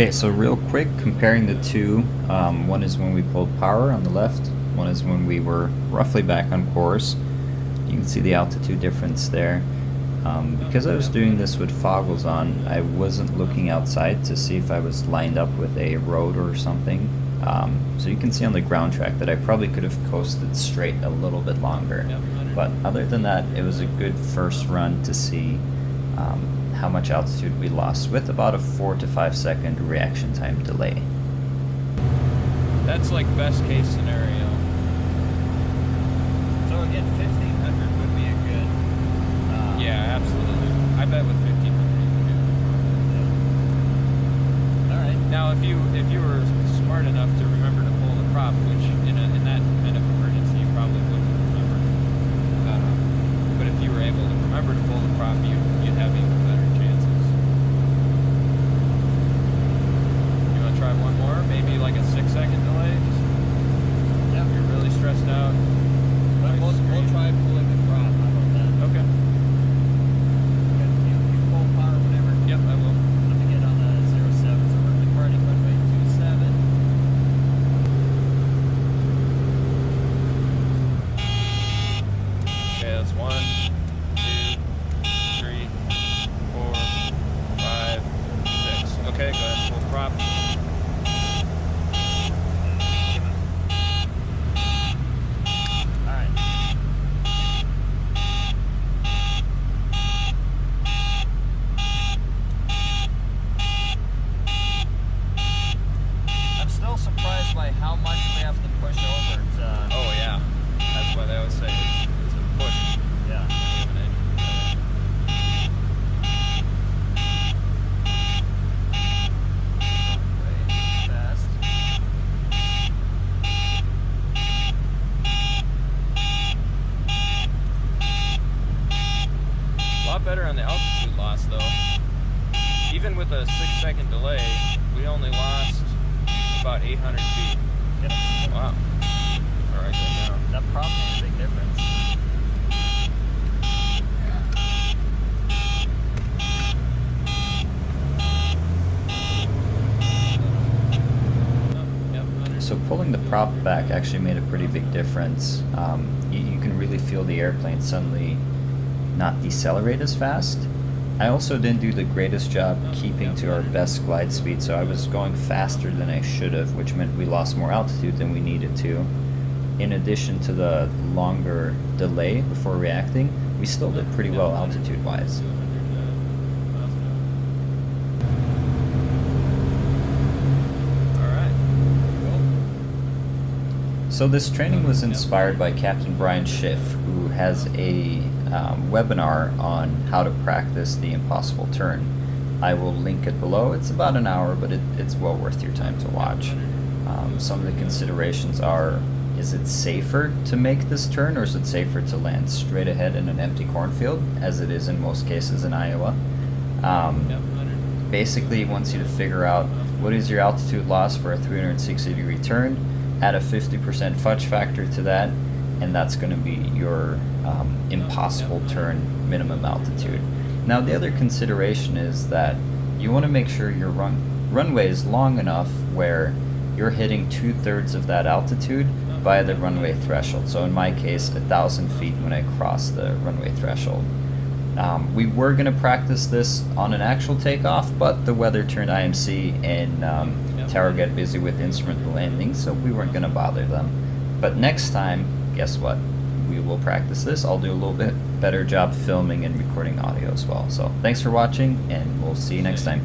Okay, so real quick, comparing the two, one is when we pulled power on the left, one is when we were roughly back on course. You can see the altitude difference there. Because I was doing this with foggles on, I wasn't looking outside to see if I was lined up with a road or something. So you can see on the ground track that I probably could have coasted straight a little bit longer. But other than that, it was a good first run to see how much altitude we lost with about a 4 to 5 second reaction time delay. That's like best case scenario. So again, 1500 would be a good. Yeah, absolutely. I bet with 1500 you can do it. Yeah. All right. Now, if you were smart enough to remember to pull the prop, which in that kind of emergency you probably wouldn't remember, but if you were able to remember to pull the prop, you'd have even better chances. You want to try one more? Maybe like a 6-second delay. Yeah. You're really stressed out. We'll try pulling the prop. How about that? Okay. You pull power whenever. Yep, I will. Let me get on the 07. So we're departing runway 27. Okay, that's 1, 2, 3, 4, 5, 6. Okay, go ahead and pull prop. Surprised by how much we have to push over to... Oh yeah, that's why they always say it's a push. Yeah. Way fast. A lot better on the altitude loss though. Even with a 6-second delay, we only lost about 800 feet. Yep. Wow. All right, that down. That prop made a big difference. So pulling the prop back actually made a pretty big difference. You can really feel the airplane suddenly not decelerate as fast. I also didn't do the greatest job keeping to our best glide speed, so I was going faster than I should have, which meant we lost more altitude than we needed to. In addition to the longer delay before reacting, we still did pretty well altitude-wise. So this training was inspired by Captain Brian Schiff, who has a webinar on how to practice the impossible turn. I will link it below. It's about an hour, but it's well worth your time to watch. Some of the considerations are, is it safer to make this turn, or is it safer to land straight ahead in an empty cornfield, as it is in most cases in Iowa? Basically, it wants you to figure out what is your altitude loss for a 360-degree turn, add a 50% fudge factor to that, and that's going to be your impossible turn minimum altitude. Now, the other consideration is that you want to make sure your runway is long enough where you're hitting 2/3 of that altitude by the runway threshold. So in my case, 1,000 feet when I cross the runway threshold. We were going to practice this on an actual takeoff, but the weather turned IMC and tower got busy with instrument landing, so we weren't going to bother them. But next time, guess what? We will practice this. I'll do a little bit better job filming and recording audio as well. So thanks for watching, and we'll see you next time.